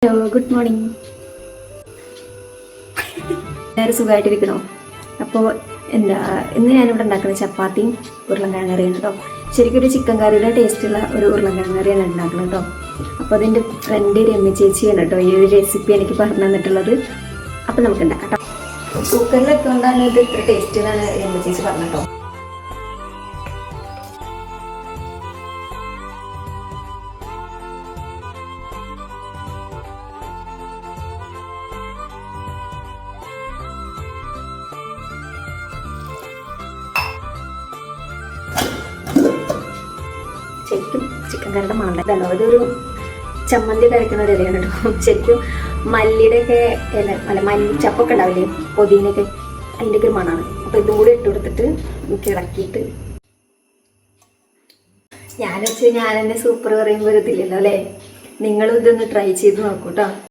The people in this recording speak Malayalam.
Hello, good morning. എല്ലാവരും സുഖമായിട്ടിരിക്കണോ? അപ്പോൾ ഇന്ന് ഞാനിവിടെ ഉണ്ടാക്കുന്നത് ചപ്പാത്തിയും ഉരുളൻകിഴങ്ങ് കറിയാണ് കേട്ടോ. ശരിക്കും ഒരു ചിക്കൻ കറിയുടെ ടേസ്റ്റുള്ള ഒരു ഉരുളൻകിഴങ്ങ് കറിയാണ് ഉണ്ടാക്കുന്നത് കേട്ടോ. അപ്പോൾ അതിൻ്റെ ഫ്രണ്ട് രമ്യ ചേച്ചിയാണ് കേട്ടോ ഈ ഒരു റെസിപ്പി എനിക്ക് പറഞ്ഞു തന്നിട്ടുള്ളത്. അപ്പോൾ നമുക്ക് ഉണ്ടാക്കാം കേട്ടോ. കുക്കറിലൊക്കെ കൊണ്ടാണ് ഇത് ഇത്ര ടേസ്റ്റ് എന്നാണ് രമ്യ ചേച്ചി പറഞ്ഞിട്ടോ. ശരിക്കും ചിക്കൻ കറിയുടെ മണല്ലോ. ഇതൊരു ചമ്മന്തി കഴിക്കുന്ന ഒരു ഇലയാണ് കേട്ടോ. ശരിക്കും മല്ലിയുടെ ഒക്കെ ഇല, അല്ല മല്ലിച്ചപ്പൊക്കെ ഉണ്ടാവില്ലേ, പൊതിനൊക്കെ, അതിൻ്റെ ഒക്കെ ഒരു മണമാണ്. അപ്പോൾ ഇതും കൂടി ഇട്ട് കൊടുത്തിട്ട് നമുക്ക് ഇറക്കിയിട്ട് ഞാൻ തന്നെ സൂപ്പർ പറയുമ്പോൾ ഒരു ഇതില്ലല്ലോ അല്ലേ. നിങ്ങളും ഇതൊന്ന് ട്രൈ ചെയ്ത് നോക്കൂ കേട്ടോ.